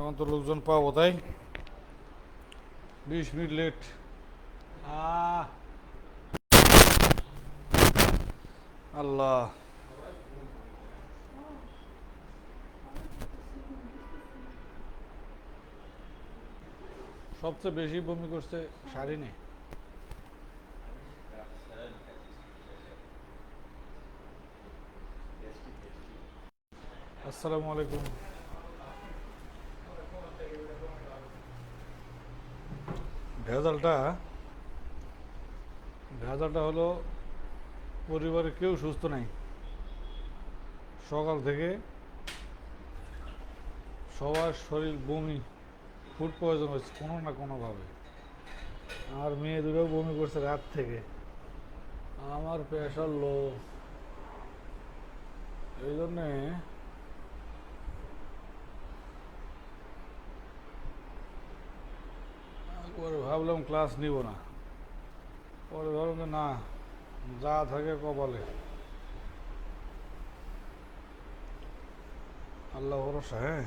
এখন তো লোকজন পাবো তাই 20 মিনিট লেট। আহ আল্লাহ, সবচেয়ে বেশি বমি করছে শারিনে। আসসালামু আলাইকুম। ভেজালটা ভেজালটা হলো পরিবারে কেউ সুস্থ নাই। সকাল থেকে সবার শরীর বমি, ফুড পয়জন হচ্ছে কোনো না কোনোভাবে। আমার মেয়ে দুটোও বমি করছে রাত থেকে। আমার প্রেশার লো, এই জন্যে পরে ভাবলাম ক্লাস নিব না। পরে ভাবলাম যে না, যা থাকে কপালে, আল্লাহ ভরসা। হ্যাঁ,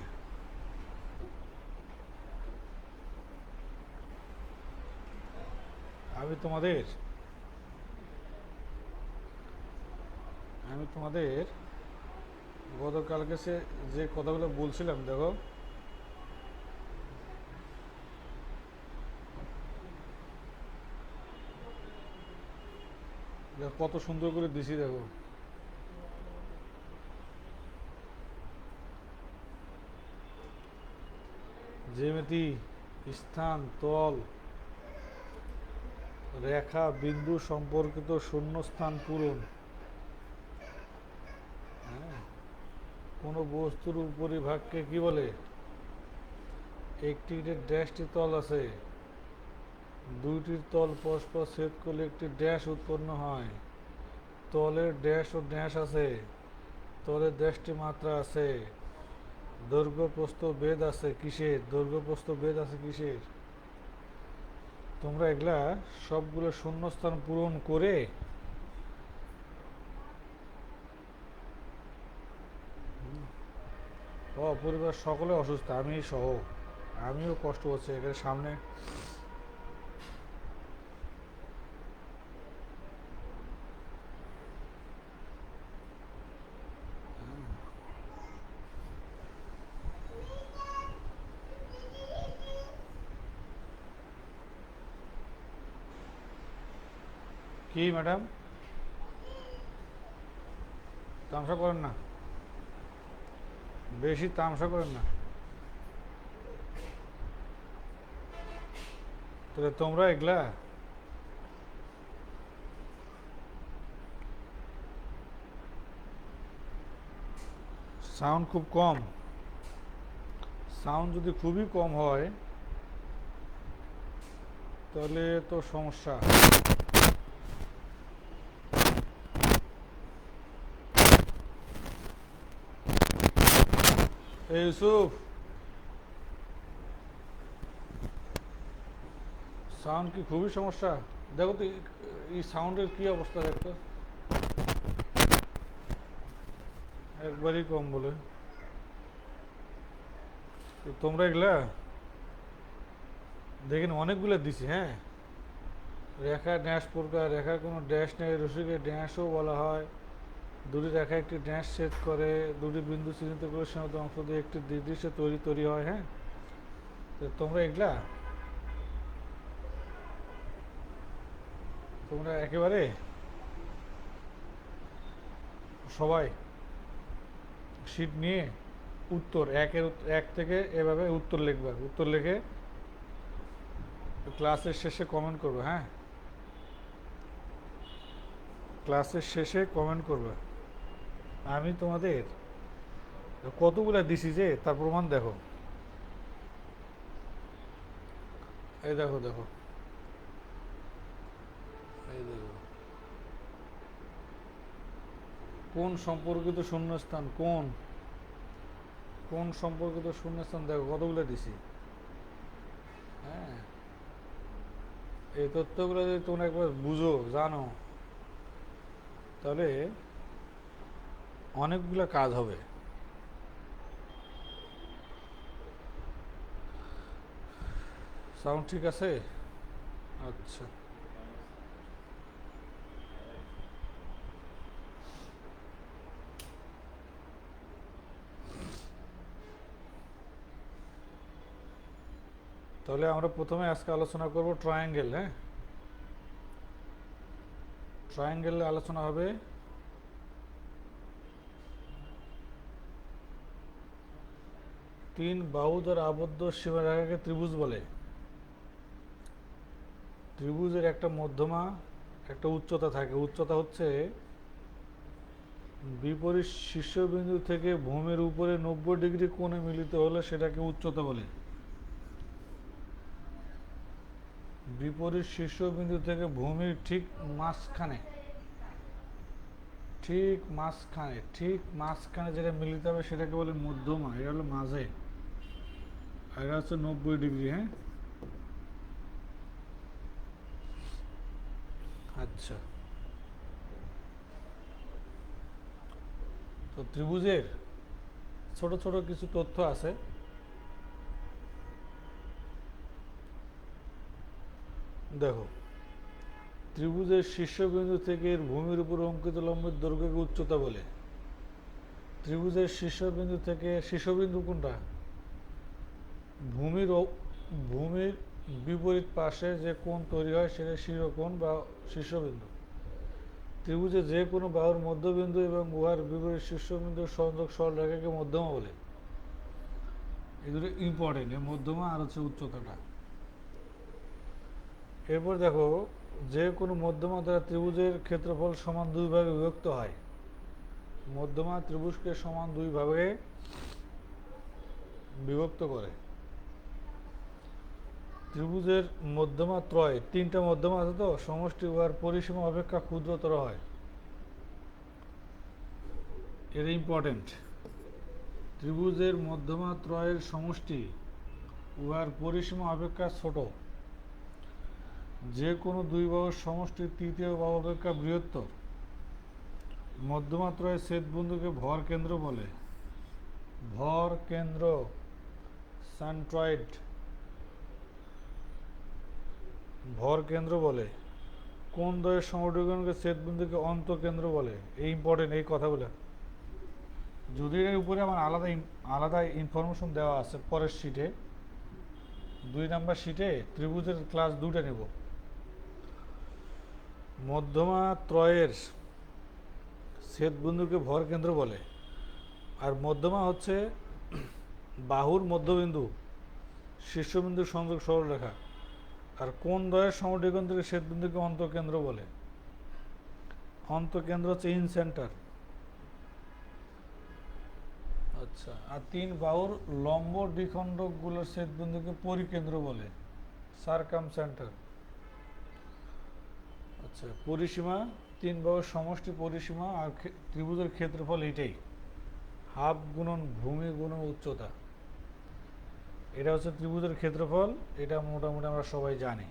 আমি তোমাদের আমি তোমাদের গতকালকে যে কথাগুলো বলছিলাম, দেখো দেখো কত সুন্দর করে দিছি। দেখো জ্যামিতি, স্থান, তল, রেখা, বিন্দু সম্পর্কিত শূন্যস্থান পূরণ। হ্যাঁ, কোনো বস্তুর উপরিভাগকে কি বলে? একটি ড্যাশটি তল আছে, দুইটির তল পরস্পর ছেদ করলে একটি ড্যাশ উৎপন্ন হয়। তলের ড্যাশ ও ড্যাশ আছে, তলের ড্যাশটি মাত্রা আছে। দৈর্ঘ্য প্রস্থ বেদ আছে কিসের? দৈর্ঘ্য প্রস্থ বেদ আছে কিসের? তোমরা এগুলা সবগুলো শূন্যস্থান পূরণ করে পরিবার সকলে অসুস্থ, আমি সহ। আমিও কষ্ট হচ্ছে এখানে সামনে। কি ম্যাডাম, তামসা করেন না, বেশি তামসা করেন না। তাহলে তোমরা এগুলা সাউন্ড খুব কম। সাউন্ড যদি খুবই কম হয় তাহলে তো সমস্যা। এই ইউসুফ, সাউন্ড কি খুবই সমস্যা? দেখো তো এই সাউন্ডের কি অবস্থা দেখতো, একবারই কম বলে। তো তোমরা এগুলা দেখেন অনেকগুলো দিছি। হ্যাঁ, রেখা ড্যাশ প্রকার, রেখার কোনো ড্যাশ নেই, রসিকে ড্যাশও বলা হয়। দুটি রেখা একটি ড্যাশ ছেদ করে, দুটি বিন্দু চিহ্নিত করে সীমাবদ্ধ অংশ দিয়ে একটি নির্দিষ্ট তৈরি হয়। হ্যাঁ, তো তোমরা একেবারে সবাই শীট নিয়ে এক থেকে এভাবে উত্তর লিখবা। উত্তর লিখে ক্লাসের শেষে কমেন্ট করবে। হ্যাঁ, ক্লাসের শেষে কমেন্ট করবে। আমি তোমাদের কতগুলা দিছি যে তার প্রমাণ দেখো। এই দেখো, দেখো, এই দেখো, কোন সম্পর্কিত শূন্যস্থান, কোন কোন সম্পর্কিত শূন্যস্থান দেখো কতগুলো দিছি। হ্যাঁ, এই তথ্যগুলো যদি তোমরা একবার বুঝো, জানো, তাহলে অনেকগুলো কাজ হবে। সাউন্ড ঠিক আছে? আচ্ছা, তাহলে আমরা প্রথমে আজকে আলোচনা করব ট্রায়াঙ্গেল। হ্যাঁ, ট্রায়াঙ্গেলে আলোচনা হবে তিন বাহু দ্বারা আবদ্ধ সীমারেখাকে ত্রিভুজ বলে। ত্রিভুজের একটা মধ্যমা, একটা উচ্চতা থাকে। উচ্চতা হচ্ছে বিপরীত শীর্ষবিন্দু থেকে ভূমির উপরে 90 ডিগ্রি কোণে মিলিত হলে সেটাকে উচ্চতা বলে। বিপরীত শীর্ষবিন্দু থেকে ভূমির ঠিক মাঝখানে, ঠিক মাঝখানে যেটা মিলিত হবে সেটাকে বলে মধ্যমা। এটা হলো মাঝে, আর এটা হচ্ছে 90 ডিগ্রি। হ্যাঁ, আচ্ছা। তো ত্রিভুজের ছোট ছোট কিছু তথ্য আছে। দেখো, ত্রিভুজের শীর্ষবিন্দু থেকে এর ভূমির উপর অঙ্কিত লম্বের দৈর্ঘ্যকে উচ্চতা বলে। ত্রিভুজের শীর্ষবিন্দু থেকে, শীর্ষবিন্দু কোনটা? ভূমির ভূমির বিপরীত পাশে যে কোণ তৈরি হয় সেটা শীর্ষকোণ বা শীর্ষবিন্দু। ত্রিভুজে যে কোনো বাহুর মধ্যবিন্দু এবং উহার বিপরীত শীর্ষবিন্দুর সংযোগ সরলরেখাকে মধ্যমা বলে। এই দুটো ইম্পর্টেন্ট, এই মধ্যমা আর হচ্ছে উচ্চতাটা। এরপর দেখো, যে কোনো মধ্যমা দ্বারা ত্রিভুজের ক্ষেত্রফল সমান দুই ভাগে বিভক্ত হয়। মধ্যমা ত্রিভুজকে সমান দুই ভাগে বিভক্ত করে। ত্রিভুজের মধ্যমা ত্রয়, তিনটা মধ্যমা আছে তো, সমষ্টি উহার পরিসীমা অপেক্ষা ক্ষুদ্রতর হয়। এটা ইম্পর্টেন্ট। ত্রিভুজের মধ্যমা ত্রয়ের সমষ্টি উহার পরিসীমা অপেক্ষা ছোট। যে কোনো দুই বাহুর সমষ্টি তৃতীয় বাহু অপেক্ষা বৃহত্তর। মধ্যমা ত্রয়ের ছেদবিন্দুকে ভর কেন্দ্র বলে। ভর কেন্দ্র, সেন্ট্রয়েড, ভর কেন্দ্র বলে। কোন দ্বয়ের সমদ্বিখণ্ডকে ছেদবিন্দুকে অন্তঃকেন্দ্র বলে। এই ইম্পর্টেন্ট এই কথাগুলো। যদি এর উপরে আমার আলাদা আলাদা ইনফরমেশন দেওয়া আছে পরের শিটে, 2 নাম্বার শিটে ত্রিভুজের ক্লাস 2টা নেব। মধ্যমা ত্রয়ের ছেদবিন্দুকে ভর কেন্দ্র বলে। আর মধ্যমা হচ্ছে বাহুর মধ্যবিন্দু, শীর্ষবিন্দুর সংযোগ সরলরেখা। আর কোন দ্বয়ের সমদ্বিখণ্ড থেকে ছেদবিন্দুকে অন্তঃকেন্দ্র বলে। অন্তঃকেন্দ্র হচ্ছে ইন সেন্টার। আচ্ছা, আর তিন বাহুর লম্ব দ্বিখণ্ডকগুলোর ছেদবিন্দুকে পরিকেন্দ্র বলে, সারকাম সেন্টার। আচ্ছা, পরিসীমা, তিন বাহুর সমষ্টি পরিসীমা আর ত্রিভুজের ক্ষেত্রফল এটাই, হাফ গুণন ভূমি গুণন উচ্চতা। এটা হচ্ছে ত্রিভুজের ক্ষেত্রফল। এটা মোটামুটি আমরা সবাই জানি।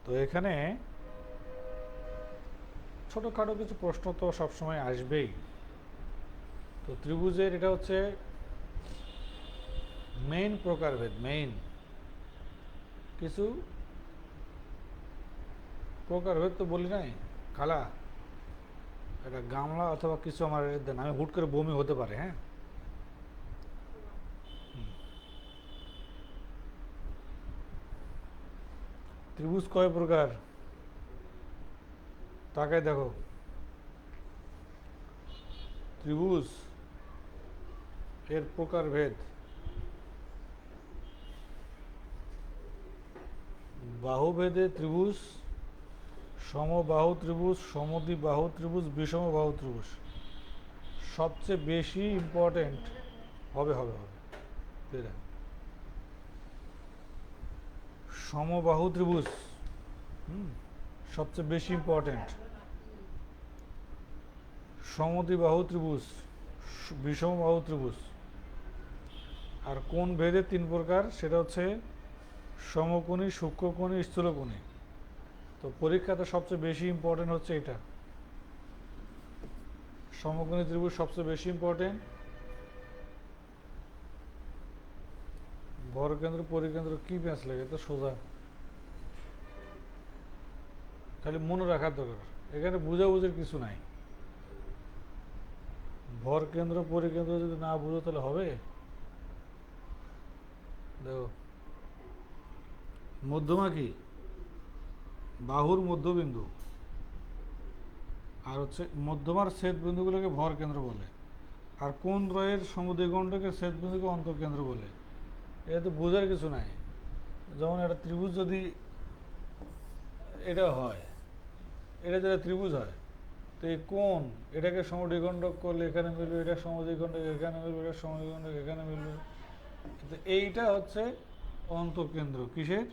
তো এখানে ছোটোখাটো কিছু প্রশ্ন তো সবসময় আসবেই। তো ত্রিভুজের এটা হচ্ছে মেইন প্রকারভেদ। মেইন কিছু প্রকারভেদ তো বলি নাই, খালা এটা গামলা অথবা কিছু আমার দেন, আমি হুট করে বমি হতে পারে। হ্যাঁ, ত্রিভুজ কয় প্রকার? তাকায় দেখো, ত্রিভুজ এর প্রকারভেদ। বাহুভেদে ত্রিভুজ, সমবাহু ত্রিভুজ, সমদ্বিবাহু ত্রিভুজ, বিষমবাহু ত্রিভুজ। সবচেয়ে বেশি ইম্পর্টেন্ট হবে হবে হবে এরা। সমবাহু ত্রিভুজ সবচেয়ে বেশি ইম্পর্টেন্ট। সমদ্বিবাহু ত্রিভুজ, বিষমবাহু ত্রিভুজ। আর কোন ভেদে 3 প্রকার, সেটা হচ্ছে সমকোণী, সূক্ষ্মকোণী, স্থূলকোণী। তো পরীক্ষাতে সবচেয়ে বেশি ইম্পর্টেন্ট হচ্ছে এটা, সমকোণী ত্রিভুজ সবচেয়ে বেশি ইম্পর্টেন্ট। ভরকেন্দ্র পরিকেন্দ্র কি প্যাঁচ লাগে, তো সোজা, খালি মনে রাখার দরকার, এখানে বুঝাবুঝির কিছু নাই। ভরকেন্দ্র পরিকেন্দ্র যদি না বুঝো তাহলে হবে? দেখো, মধ্যমা কি, বাহুর মধ্যবিন্দু, আর হচ্ছে মধ্যমার ছেদ বিন্দুগুলোকে ভর কেন্দ্র বলে, আর কোন দ্বয়ের সমদ্বিখণ্ডকের ছেদ বিন্দুকে অন্তঃকেন্দ্র বলে। এটা তো বোঝার কিছু নাই। যেমন একটা ত্রিভুজ যদি এটা হয়, এটা যদি ত্রিভুজ হয়, তো এই কোণ এটাকে সমদ্বিখণ্ডক করলে এখানে মিলবে, এটা সমদ্বিখণ্ডক এখানে মিলবে, এটা সমদ্বিখণ্ডক এখানে মিলবে। তো এইটা হচ্ছে অন্তঃকেন্দ্র কিসের,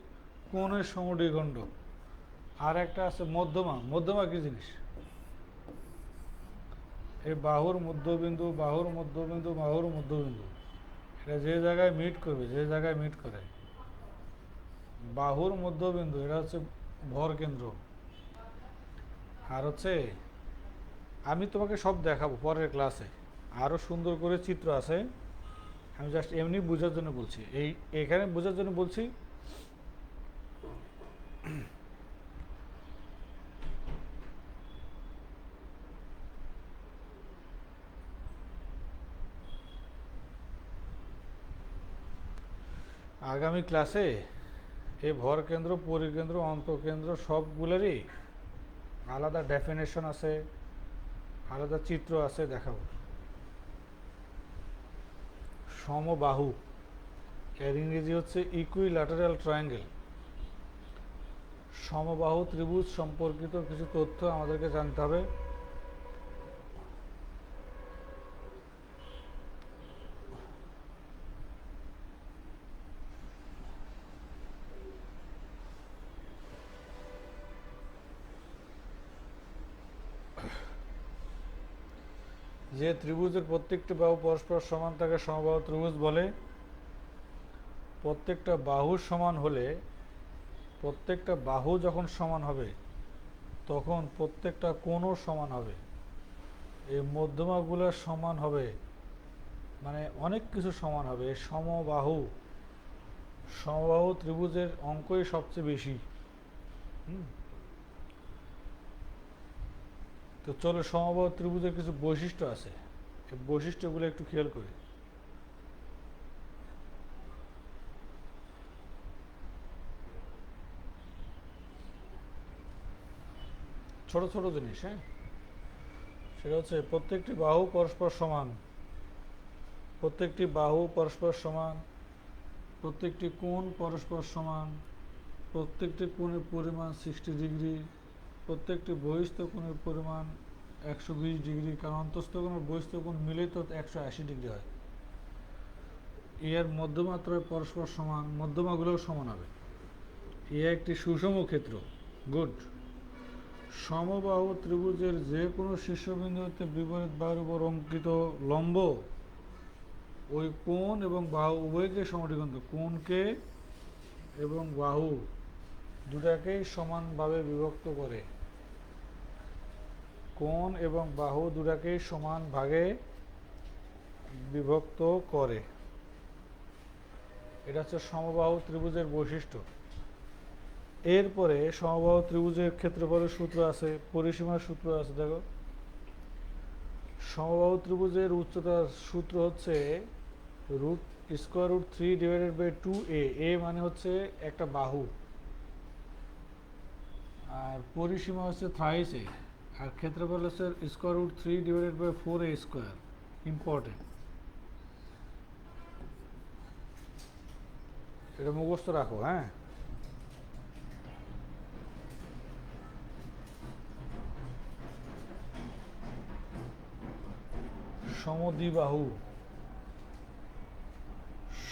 কোণের সমদ্বিখণ্ডক। আর একটা আছে মধ্যমা। মধ্যমা কি জিনিস, এই বাহুর মধ্যবিন্দু, বাহুর মধ্যবিন্দু, বাহুর মধ্যবিন্দু, এটা যে জায়গায় মিট করবে, যে জায়গায় মিট করে, বাহুর মধ্যবিন্দু, এটা হচ্ছে ভর কেন্দ্র। আর হচ্ছে আমি তোমাকে সব দেখাবো পরের ক্লাসে, আরও সুন্দর করে চিত্র আছে, আমি জাস্ট এমনি বোঝার জন্য বলছি, এখানে বোঝার জন্য বলছি। আগামী ক্লাসে এই ভর কেন্দ্র, পরিকেন্দ্র, অন্তঃকেন্দ্র সবগুলোরই আলাদা ডেফিনেশন আছে, আলাদা চিত্র আছে, দেখাবো। সমবাহু, এর ইংরেজি হচ্ছে ইকুইল্যাটারাল ট্রায়াঙ্গেল। সমবাহু ত্রিভুজ সম্পর্কিত কিছু তথ্য আমাদেরকে জানতে হবে। যে ত্রিভুজের প্রত্যেকটি বাহু পরস্পর সমান তাকে সমবাহু ত্রিভুজ বলে। প্রত্যেকটা বাহু সমান হলে, প্রত্যেকটা বাহু যখন সমান হবে তখন প্রত্যেকটা কোণও সমান হবে, এই মধ্যমাগুলো সমান হবে, মানে অনেক কিছু সমান হবে। এই সমবাহু, সমবাহু ত্রিভুজের অঙ্কই সবচেয়ে বেশি। তো চলো, সমবাহু ত্রিভুজের কিছু বৈশিষ্ট্য আছে, এই বৈশিষ্ট্যগুলো একটু খেয়াল করি। ছোট ছোট জিনিস, হ্যাঁ। সেটা হচ্ছে প্রত্যেকটি বাহু পরস্পর সমান, প্রত্যেকটি বাহু পরস্পর সমান, প্রত্যেকটি কোণ পরস্পর সমান, প্রত্যেকটি কোণের পরিমাণ 60 ডিগ্রি, প্রত্যেকটি বহিস্থ কোণের পরিমাণ 120 ডিগ্রি, কারণ অন্তস্থ কোণ আর বহিস্থ কোণ মিলে তো 180 ডিগ্রি হয়। এর মধ্যমাত্রায় পরস্পর সমান, মধ্যমাগুলোও সমান হবে। এ একটি সুষম ক্ষেত্র, গুড। সমবাহু ত্রিভুজের যে কোনো শীর্ষবিন্দু হতে বিপরীত বাহুর উপর অঙ্কিত লম্ব ওই কোণ এবং বাহু উভয়কে সমদ্বিখণ্ড, কোণকে এবং বাহু দুটাকেই সমানভাবে বিভক্ত করে, কোণ এবং বাহু দুটাকেই সমান ভাগে বিভক্ত করে। এটা হচ্ছে সমবাহু ত্রিভুজের বৈশিষ্ট্য। এরপরে সমবাহু ত্রিভুজের ক্ষেত্রফলের সূত্র আছে, পরিসীমার সূত্র আছে। দেখো, সমবাহু ত্রিভুজের উচ্চতার সূত্র হচ্ছে √√3/2a। এ মানে হচ্ছে একটা বাহু, আর পরিসীমা হচ্ছে থ্রাইস এ, আর ক্ষেত্রফল হচ্ছে √3/4a²। ইম্পর্টেন্ট, এটা মুখস্থ রাখো, হ্যাঁ। সমদ্বিবাহু,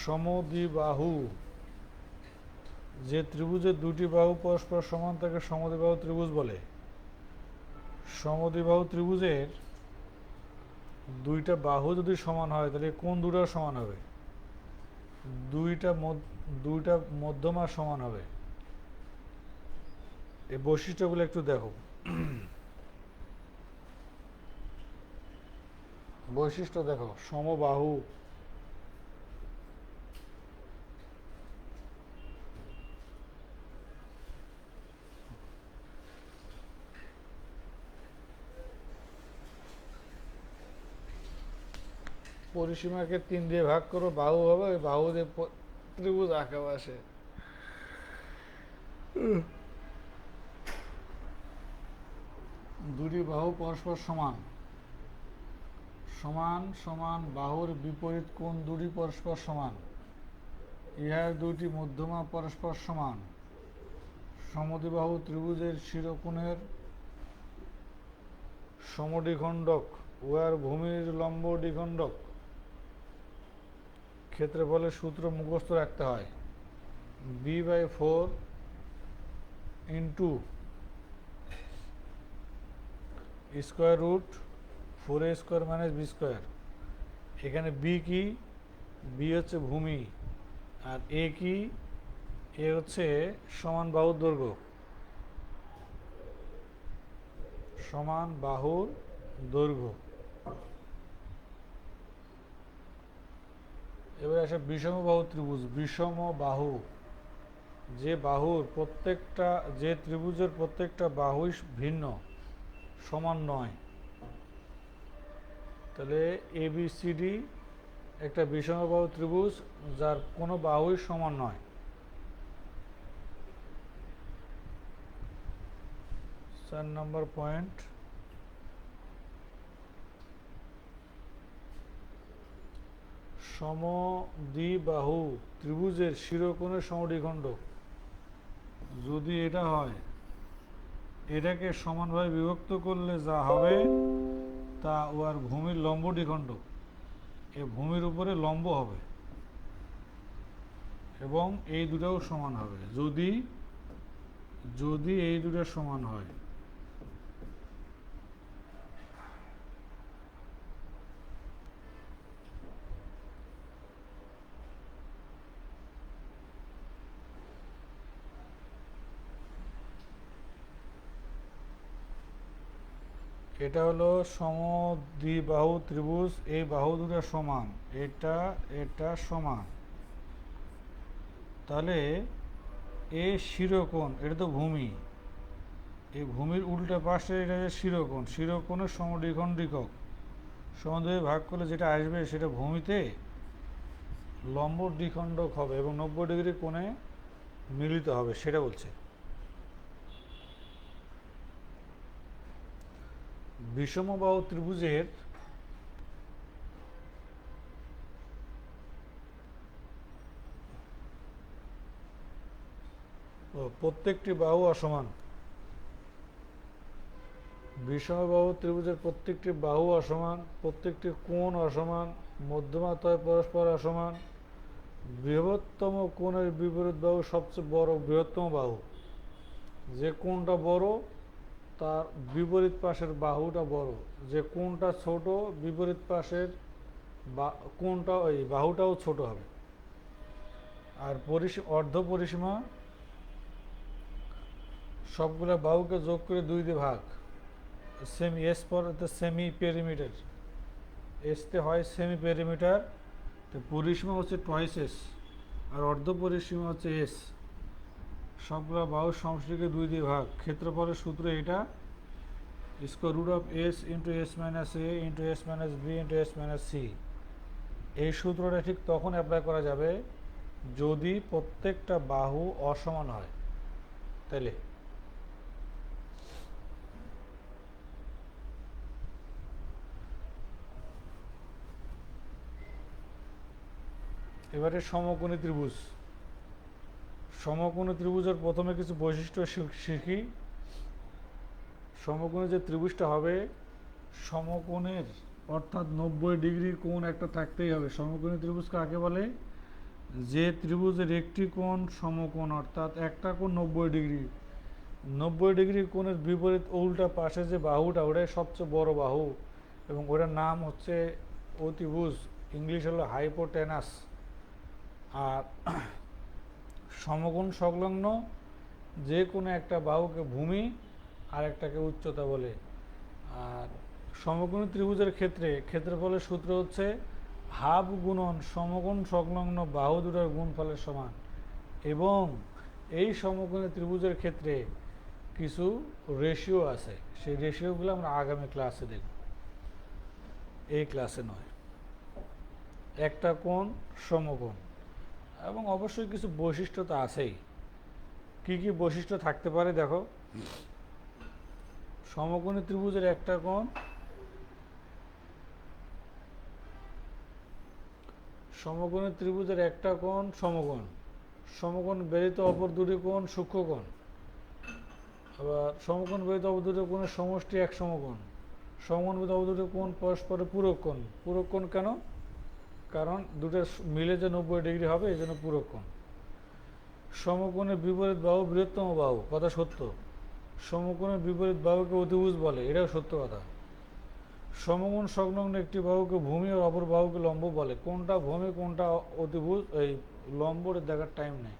সমদ্বিবাহু, যে ত্রিভুজের দুটি বাহু পরস্পর সমান তাকে সমদ্বিবাহু ত্রিভুজ বলে। সমদ্বিবাহু ত্রিভুজের দুইটা বাহু যদি সমান হয় তাহলে কোন দুটো সমান হবে, দুইটা মধ্যমা সমান হবে। এই বৈশিষ্ট্যগুলো একটু দেখো। বৈশিষ্ট্য দেখো, সমবাহু, পরিসীমাকে 3 দিয়ে ভাগ করো, বাহু হবে, ওই বাহু দিয়ে ত্রিভুজ আঁকা বসে। দুটি বাহু পরস্পর সমান, সমান সমান বাহুর বিপরীত কোণ দুটি পরস্পর সমান, ইহার দুটি মধ্যমা পরস্পর সমান, সমদ্বিবাহু ত্রিভুজের শিরোকোণের সমদ্বিখণ্ডক উহার ভূমির লম্ব দ্বিখণ্ডক। ক্ষেত্রফলের সূত্র মুখস্থ রাখতে হয়, b/4 into square root 4a² - b²। এখানে বি কি? বি হচ্ছে ভূমি, আর এ কি? এ হচ্ছে সমান বাহুর দৈর্ঘ্য, সমান বাহুর দৈর্ঘ্য। এবার আসে বিষম বাহু ত্রিভুজ। বিষম বাহু, যে বাহুর প্রত্যেকটা, যে ত্রিভুজের প্রত্যেকটা বাহুই ভিন্ন, সমান নয়। তাহলে ABCD একটা বিষম বাহু ত্রিভুজ যার কোনো বাহুই সমান নয়। 4 নম্বর পয়েন্ট, সমদ্বিবাহু ত্রিভুজের শিরোকোণের সমদ্বিখণ্ডক যদি এটা হয়, এটাকে সমানভাবে বিভক্ত করলে যা হবে তা ওর ভূমির লম্ব দ্বিখণ্ডক। এ ভূমির উপরে লম্ব হবে এবং এই দুটাও সমান হবে যদি যদি এই দুটো সমান হয়। এটা হলো সমদ্বিবাহু ত্রিভুজ, এই বাহু দুটো সমান, এটা এটা সমান। তাহলে এ শিরোকোণ, এটা তো ভূমি, এই ভূমির উল্টা পাশে এটা যে শিরোকোণ, শিরোকোণের সমদ্বিখণ্ডিকক সমদ্বিভাগে ভাগ করলে যেটা আসবে সেটা ভূমিতে লম্ব দ্বিখণ্ডক হবে এবং 90 ডিগ্রি কোণে মিলিত হবে, সেটা বলছে। বিষমবাহু ত্রিভুজের প্রত্যেকটি বাহু অসমান। বিষমবাহু ত্রিভুজের প্রত্যেকটি বাহু অসমান, প্রত্যেকটি কোণ অসমান, মধ্যমাত্রায় পরস্পর অসমান। বৃহত্তম কোণের বিপরীত বাহু সবচেয়ে বড় বৃহত্তম বাহু। যে কোণটা বড় তার বিপরীত পাশের বাহুটা বড়, যে কোণটা ছোট বিপরীত পাশের কোণটা, ওই বাহুটাও ছোট হবে। আর অর্ধ পরিসীমা সবগুলো বাহুকে যোগ করে 2 দিয়ে ভাগ। সেমি এস পর সেমি পেরিমিটার, এসতে হয় সেমি পেরিমিটার, তো পরিসীমা হচ্ছে টয়েস এস আর অর্ধ পরিসীমা হচ্ছে এস। সবগুলো বাহুর সমষ্টিকে 2 দিয়ে ভাগ। ক্ষেত্রফলের সূত্র এটা, square root of S into S minus A into S minus B into S minus C. এই সূত্রটা ঠিক তখন অ্যাপ্লাই করা যাবে যদি প্রত্যেকটা বাহু অসমান হয়। তাইলে এবারে সমকোণী ত্রিভুজ। সমকোণী ত্রিভুজের প্রথমে কিছু বৈশিষ্ট্য শিখি। সমকোণী যে ত্রিভুজটা হবে, সমকোণের অর্থাৎ 90 ডিগ্রি কোণ একটা থাকতেই হবে। সমকোণী ত্রিভুজ কাকে বলে? যে ত্রিভুজের একটি কোণ সমকোণ, অর্থাৎ একটা কোণ 90 ডিগ্রি। 90 ডিগ্রি কোণের বিপরীত উল্টা পাশে যে বাহুটা, ওটাই সবচেয়ে বড় বাহু এবং ওটার নাম হচ্ছে অতিভুজ, ইংলিশ হলো হাইপোটেনাস। আর সমকোণ সংলগ্ন যে কোনো একটা বাহুকে ভূমি আর একটাকে উচ্চতা বলে। আর সমকোণী ত্রিভুজের ক্ষেত্রে ক্ষেত্রফলের সূত্র হচ্ছে হাফ গুণন সমকোণ সংলগ্ন বাহু দুটোর গুণফলের সমান। এবং এই সমকোণী ত্রিভুজের ক্ষেত্রে কিছু রেশিও আছে, সেই রেশিওগুলো আমরা আগামী ক্লাসে দেখব, এই ক্লাসে নয়। একটা কোণ সমকোণ, এবং অবশ্যই কিছু বৈশিষ্ট্য তো আছেই। কি কি বৈশিষ্ট্য থাকতে পারে দেখো। সমকোণী ত্রিভুজের একটা কোণ, সমকোণী ত্রিভুজের একটা কোণ সমকোণ, সমকোণ ব্যতীত অপর দুটি কোণ সূক্ষ্মকোণ, আবার সমকোণ ব্যতীত অপর দুটি কোণের সমষ্টি এক সমকোণ, সমকোণ ব্যতীত অপর দুটি কোণ পরস্পরের পূরক কোণ। পূরক কোণ কেন? কারণ দুটো মিলে যে 90 ডিগ্রি হবে, এই জন্য পূরক কোণ। সমকোণের বিপরীত বাহু বৃহত্তম বাহু, কথা সত্য। সমকোণের বিপরীত বাহুকে অতিভুজ বলে, এটাও সত্য কথা। সমকোণ সংলগ্ন একটি বাহুকে ভূমি আর অপর বাহুকে লম্ব বলে। কোনটা ভূমি কোনটা অতিভুজ এই লম্বর দেখার টাইম নেই।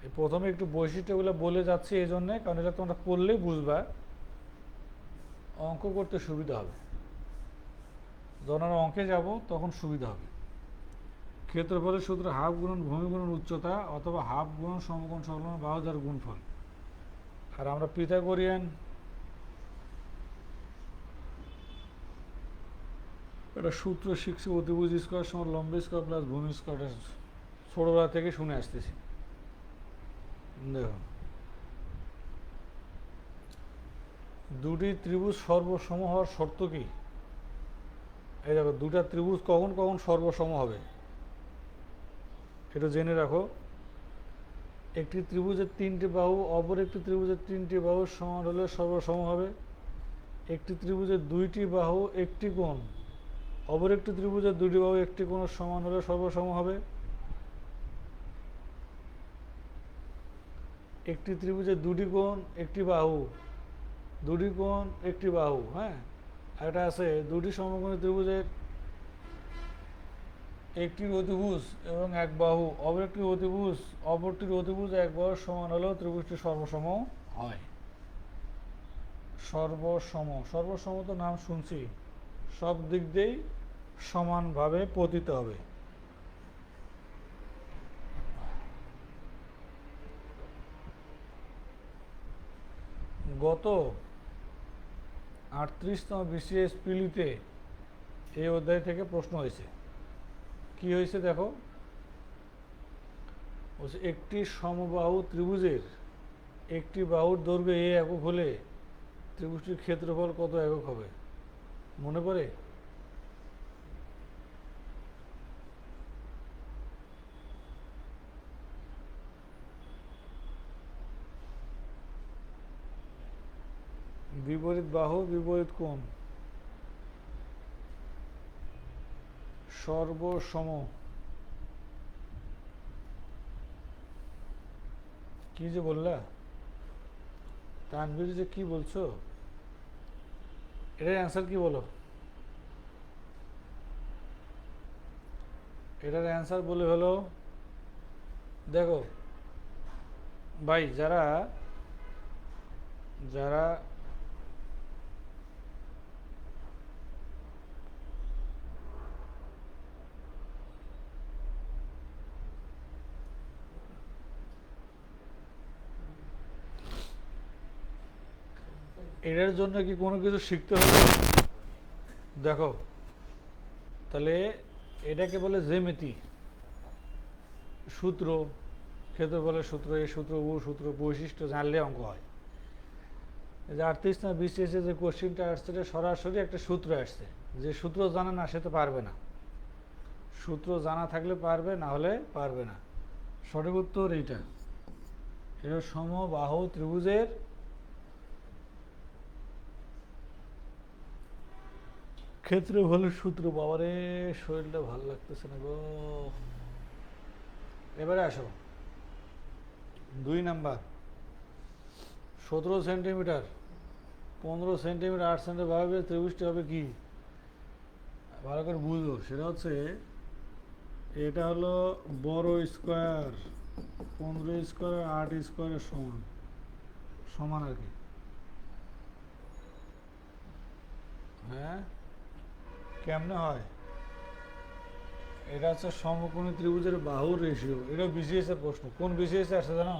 এই প্রথমে একটু বৈশিষ্ট্যগুলো বলে যাচ্ছি এই জন্যে, কারণ এটা তোমরা পড়লেই বুঝবা, অঙ্ক করতে সুবিধা হবে। যখন আমরা অঙ্কে যাব তখন সুবিধা হবে। ক্ষেত্রফলের সূত্র হাফ গুণন ভূমি গুণন উচ্চতা, অথবা হাফ গুণন সমকোণ সংলগ্ন বাহু যার গুণফল। আর আমরা পিথাগোরিয়ান একটা সূত্র শিখছি, অতিভুজ স্কোয়ার সমান লম্ব স্কোয়ার প্লাস ভূমি স্কোয়ার, ছোটবেলা থেকে শুনে আসতেছি। দেখো, দুটি ত্রিভুজ সর্বসম হওয়ার শর্ত কি? এই দেখো, দুটা ত্রিভুজ কখন কখন সর্বসম হবে এটা জেনে রাখো। একটি ত্রিভুজের 3টি বাহু অপর একটি ত্রিভুজের 3টি বাহু সমান হলে সর্বসম হবে। একটি ত্রিভুজের 2টি বাহু একটি কোণ অপর একটি ত্রিভুজের 2টি বাহু একটি কোণের সমান হলে সর্বসম হবে। একটি ত্রিভুজের 2টি কোণ একটি বাহু, 2টি কোণ একটি বাহু, হ্যাঁ। আর এটা আছে দুটি সমকোণী ত্রিভুজের একটির অতিভুজ এবং এক বাহু অপর একটি অতিভুজ অপরটির অতিভুজ এক বাহুর সমান হলেও ত্রিভুজটি সর্বসম হয়। সর্বসম, সর্বসম তো নাম শুনছি, সব দিক দিয়েই সমানভাবে পতিত হবে। গত 38তম বিসিএস পিলিতে এই অধ্যায় থেকে প্রশ্ন হয়েছে। কি হয়েছে দেখো, একটি সমবাহু ত্রিভুজের একটি বাহুর দৈর্ঘ্য এ একক হলে ত্রিভুজটির ক্ষেত্রফল কত একক হবে? মনে পড়ে? বিপরীত বাহু বিপরীত কোণ সর্বসম। কি যে বললা তানভীর, যে কি বলছো? এটার অ্যান্সার কি বলো? এটার অ্যান্সার বলে হলো, দেখো ভাই, যারা যারা এটার জন্য কি কোনো কিছু শিখতে হবে? দেখো, তাহলে এটাকে বলে জ্যামিতি, সূত্র, ক্ষেত্রফলের সূত্র, এই সূত্র ও সূত্র বৈশিষ্ট্য জানলে অঙ্ক হয়। যে 38 না বিসিএস যে কোশ্চিনটা আসছে, এটা সরাসরি একটা সূত্র আসছে। যে সূত্র জানা না সে তো পারবে না, সূত্র জানা থাকলে পারবে, না হলে পারবে না। সঠিক উত্তর এইটা। এটা সমবাহু ত্রিভুজের ক্ষেত্রফলের সূত্র। বাবারে, শরীরটা ভালো লাগতেছে না গো। এবারে আসো 2 নাম্বার। 17 সেন্টিমিটার 15 সেন্টিমিটার 8 সেন্টিমিটার ভাবে ত্রিভুজটি হবে কি? ভালো করে বুঝো। সেটা হচ্ছে, এটা হলো বড় স্কোয়ার 15 স্কোয়ার 8 স্কোয়ারের সমান, সমান আর কি। হ্যাঁ, কেমনে হয়? এটা হচ্ছে সমকোণী ত্রিভুজের বাহুর রেশিও। এটা বিসিএস এর প্রশ্ন। কোন বিসিএস আসছে জানো?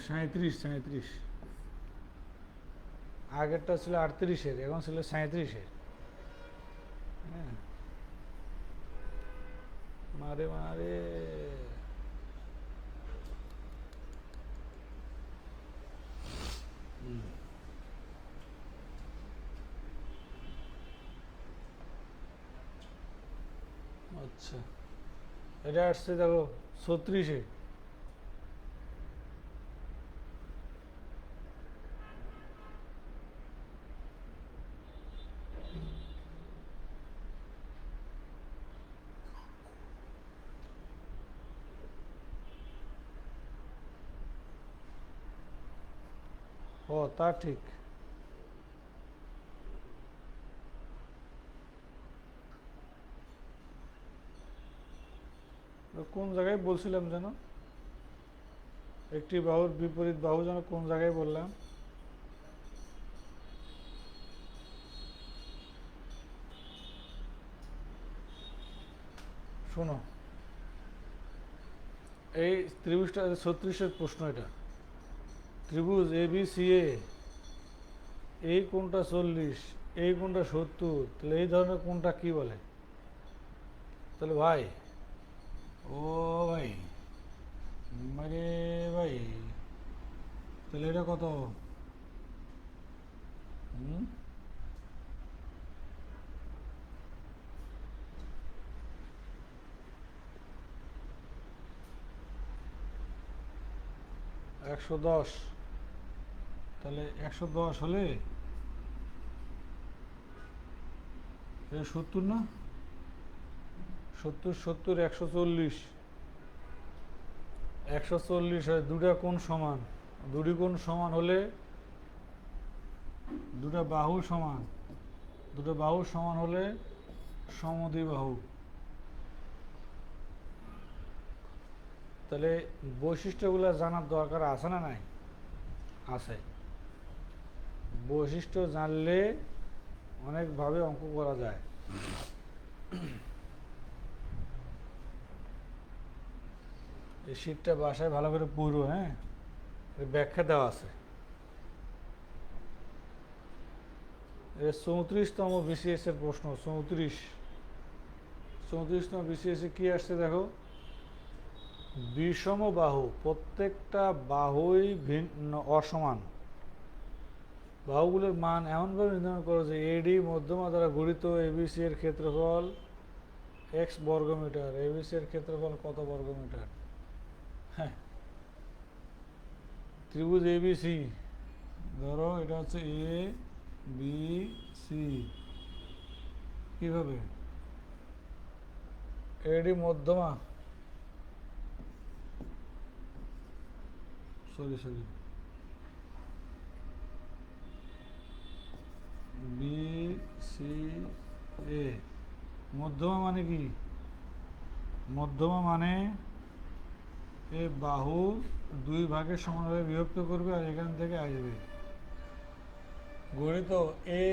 37। আগেরটা ছিল 38-এর, এখন ছিল 37-এর। হ্যাঁ, মারে মারে। হুম, আচ্ছা, এটা আসছে দেখো 36-এ। ও, তা ঠিক। কোন জায়গায় বলছিলাম যেন, একটি বাহুর বিপরীত বাহু যেন কোন জায়গায় বললাম? শোনো, এই ত্রিভুজটা 36-এর প্রশ্ন এটা। ত্রিভুজ এ বি সি এ, এই কোনটা 40, এই কোনটা 70, তাহলে এই ধরনের কোনটা কি বলে? তাহলে ভাই, ও ভাই, মানে ভাই, তাহলে এটা কত? হুম, 110। তাহলে 110 হলে এটা 70 না? 70 70 140। 140 হয়, দুটা কোণ সমান। দুটি কোণ সমান হলে দুটা বাহু সমান, দুটো বাহু সমান হলে সমদ্বিবাহু। তাহলে বৈশিষ্ট্যগুলো জানার দরকার আছে না নাই? আছে। বৈশিষ্ট্য জানলে অনেকভাবে অঙ্ক করা যায়। এই শীটটা বাসায় ভালো করে পড়ো, হ্যাঁ, এর ব্যাখ্যা দেওয়া আছে। এর 34তম বিসিএস এর প্রশ্ন। 34তম বিসিএস এ কি আসছে দেখো, বিষম বাহু, প্রত্যেকটা বাহুই ভিন্ন অসমান। বাহুগুলোর মান এমনভাবে নির্ধারণ করো যে এডি মধ্যমা দ্বারা গঠিত এবিসি এর ক্ষেত্রফল এক্স বর্গমিটার। এবিসি এর ক্ষেত্রফল কত বর্গমিটার? হ্যাঁ, ত্রিভুজ এবিসি, ধরো এটা হচ্ছে এ বি সি। কিভাবে? এডি মধ্যমা, সরি সরি, বি সি এ। মধ্যমা মানে কি? মধ্যমা মানে এ বাহু দুই ভাগে সমানভাবে বিভক্ত করবে আর এখান থেকে আসবে। গড়িত এ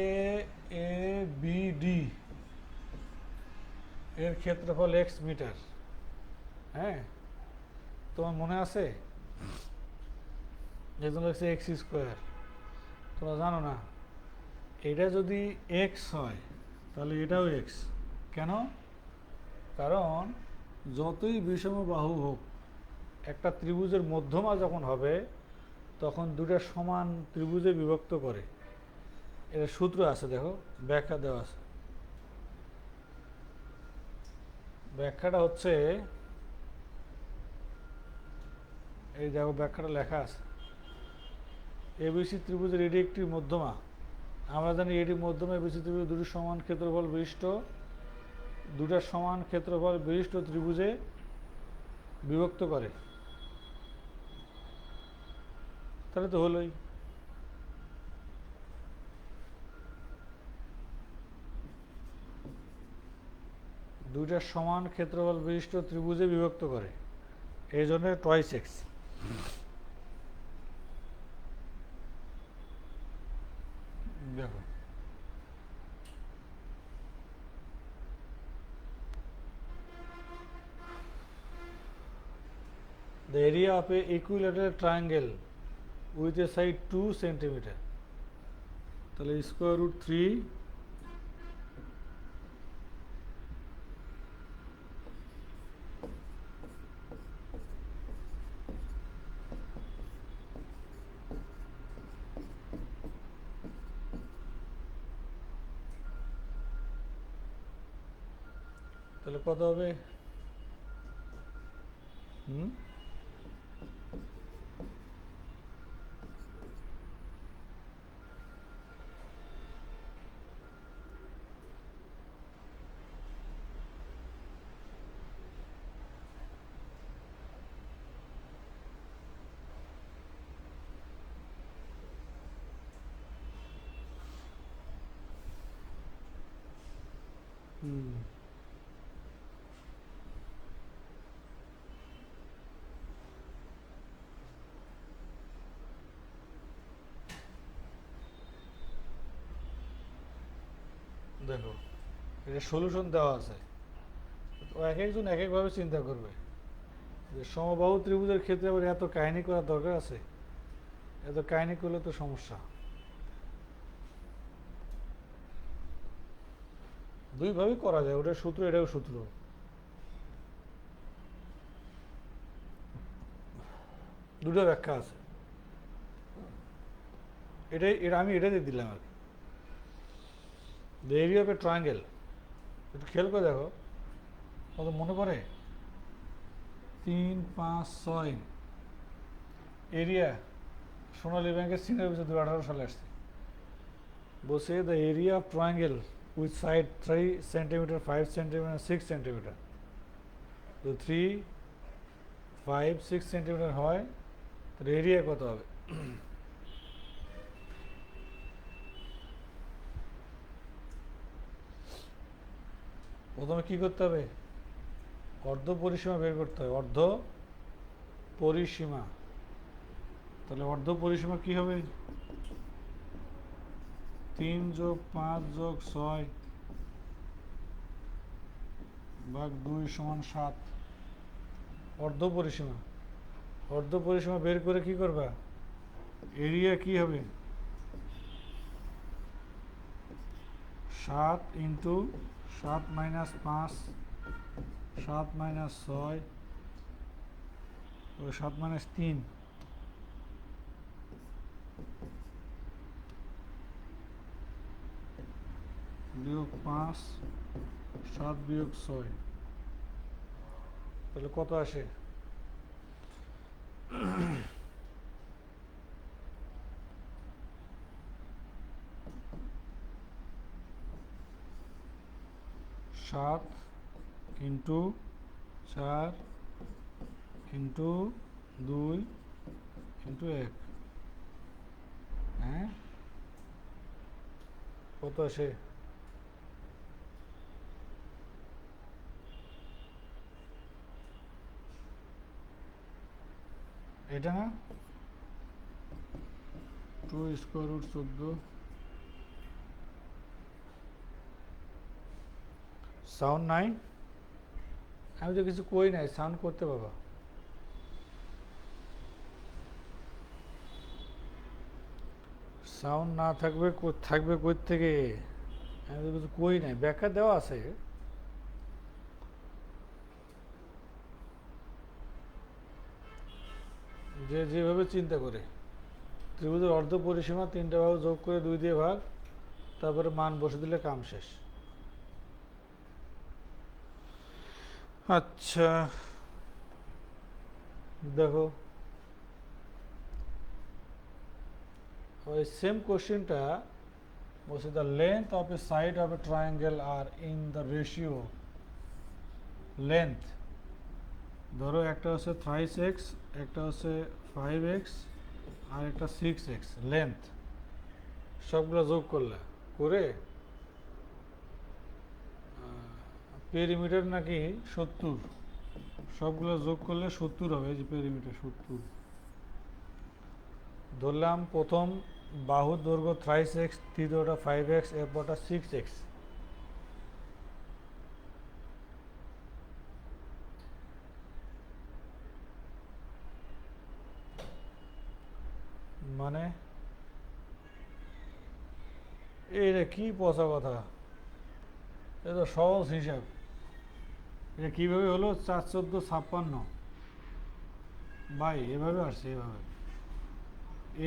এ বি ডি এর ক্ষেত্রফল এক্স মিটার। হ্যাঁ, তোমার মনে আছে? যেগুলো হচ্ছে এক্স স্কোয়ার। তোমরা জানো না, এটা যদি এক্স হয় তাহলে এটাও এক্স। কেন? কারণ যতই বিষম বাহু হোক, একটা ত্রিভুজের মধ্যমা যখন হবে তখন দুটা সমান ত্রিভুজে বিভক্ত করে। এটা সূত্র আছে, দেখো ব্যাখ্যা দেওয়া আছে। ব্যাখ্যাটা হচ্ছে, এই দেখো ব্যাখ্যাটা লেখা আছে। এবিসি ত্রিভুজের এটি একটি মধ্যমা। আমরা জানি এটি মধ্যমা এবিসি ত্রিভুজ দুটি সমান ক্ষেত্রফল বিশিষ্ট, দুটা সমান ক্ষেত্রফল বিশিষ্ট ত্রিভুজে বিভক্ত করে। তাহলে তো হলোই। দুইটা সমান ক্ষেত্রফল বিশিষ্ট ত্রিভুজে বিভক্ত করে, এই জন্য টয়েস এক্স। দেখো, the area of a equilateral triangle with a side 2 centimeter, তাহলে স্কোয়ার রুট 3 তাহলে কত হবে? হুম, হুম, দেখো এটা সলিউশন দেওয়া আছে, তো এক একজন এক একভাবে চিন্তা করবে যে সমবাহু ত্রিভুজের ক্ষেত্রে আবার এত কাহিনী করার দরকার আছে? এত কাহিনী করলে তো সমস্যা। দুইভাবেই করা যায়, ওটার সূত্র এটাও সূত্র। দুটো ব্যাখ্যা আছে, এটাই এটা আমি এটা দিয়ে দিলাম আর কি। The area of a triangle, একটু খেয়াল করে দেখো কত মনে পড়ে। 3, 5, 6 এরিয়া সোনালী ব্যাংকের সিনিয়র অফিসে 2018 সালে আসছে। বলছে the area of triangle with side 3 centimetre, 5 centimetre, 6 centimetre. তো 3, 5, 6 সেন্টিমিটার হয়, তাহলে এরিয়া কত হবে? প্রথমে কি করতে হবে? অর্ধ পরিসীমা বের করতে হবে, অর্ধ পরিসীমা। তাহলে অর্ধ পরিসীমা কি হবে? 3+5+6/2 = 7 অর্ধ পরিসীমা। অর্ধ পরিসীমা বের করে কি করবা? এরিয়া কি হবে? 7 ইন্টু 7-5, 7-6, 7-3, -5, 7-6, তাহলে কত আসে? 7 ইন্টু 4 ইন্টু 2 ইন্টু 1, হ্যাঁ কত আসে? এটা না, 2√14। সাউন্ড নাই? আমি তো কিছু কই নাই, সাউন্ড করতে বাবা। সাউন্ড না থাকবে থাকবে কই থেকে? আমি তো কিছু কই নাই, ব্যাখ্যা দেওয়া আছে। যে যেভাবে চিন্তা করে ত্রিভুজের অর্ধ পরিসীমা 3টা ভাগ যোগ করে 2 দিয়ে ভাগ, তারপরে মান বসে দিলে কাম শেষ। আচ্ছা দেখো, ওই সেম কোশ্চেনটা বলছে the length of a side of a triangle আর ইন দ্য রেশিও লেন্থ। ধরো একটা হচ্ছে 3x, একটা হচ্ছে 5x, আর একটা 6x লেন্থ। সবগুলো যোগ করলে করে পেরিমিটার নাকি 70, সবগুলো যোগ করলে 70 হবে, যে পেরিমিটার 70। ধরলাম প্রথম বাহুর দৈর্ঘ্য 3x, দ্বিতীয়টা 5x, এরপরটা 6x। মানে এটা কি পচা কথা? এটা তো সহজ হিসাব। এটা কীভাবে হলো? 4×14=56 বাই এভাবে আসছে, এভাবে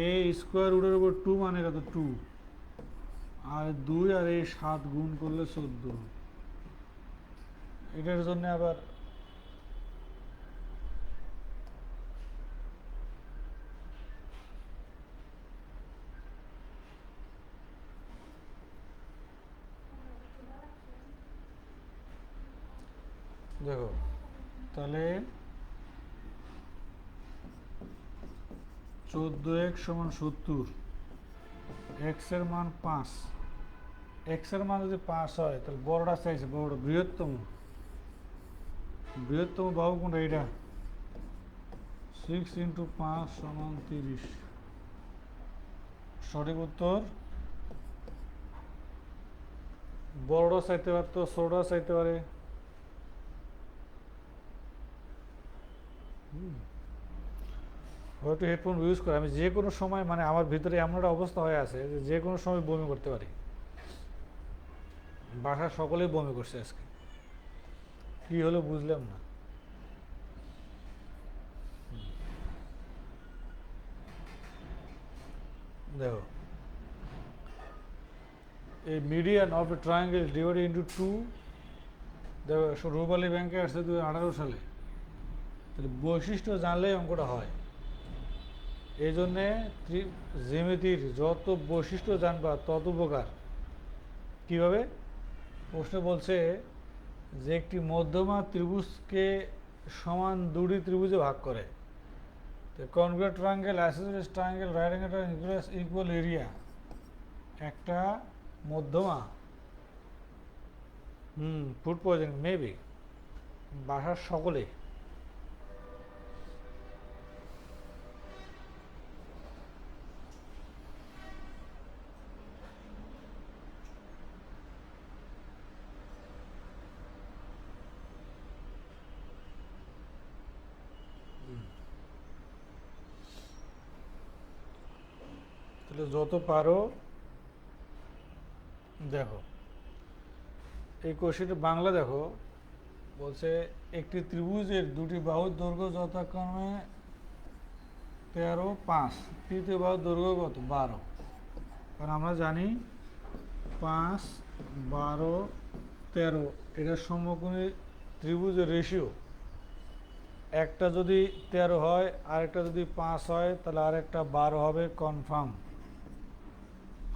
এ স্কোয়ার রুটের উপর 2 মানে কত? 2 আর 2 আর এই 7 গুণ করলে 14। এটার জন্য আবার দেখো তাহলে 14x সমান 70, এক্স এর মান 5, এক্স এর মান যদি 5 হয় তাহলে বড়টা চাইছে, বড় বৃহত্তম বাহু কোনটা? এটা 6 × 5 সমান 30। সঠিক উত্তর বড়টা চাইতে পারতো, ছোটটা চাইতে পারে। হয়তো হেডফোন ইউজ করে আমি যে কোনো সময়, মানে আমার ভিতরে এমন একটা অবস্থা হয়ে আছে যে কোনো সময় বমি করতে পারি। বাসার সকলেই বমি করছে আজকে, কি হলো বুঝলাম না। দেখো এই median of a triangle divided into two, দেখো রূপালী ব্যাংকে আসছে 2018 সালে। তাহলে বৈশিষ্ট্য জানলেই অঙ্কটা হয়। এই জন্যে জ্যামিতির যত বৈশিষ্ট্য জানবা তত উপকার। কীভাবে? প্রশ্ন বলছে যে একটি মধ্যমা ত্রিভুজকে সমান দুটি ত্রিভুজে ভাগ করে। তো congruent triangle, isosceles triangle, right angle triangle, equal area. একটা মধ্যমা, ফুড পয়জনিং মেবি, বাসার সকলে। তাহলে যত পারো দেখো এই কোশ্চেনটা বাংলা দেখো, বলছে একটি ত্রিভুজের দুটি বাহুর দৈর্ঘ্য যথাক্রমে 13, 5, তৃতীয় বাহুর দৈর্ঘ্য কত? 12। কারণ আমরা জানি 5, 12, 13 এটা সমকোণী ত্রিভুজের রেশিও। একটা যদি 13 হয় আরেকটা যদি 5 হয় তাহলে আরেকটা 12 হবে কনফার্ম।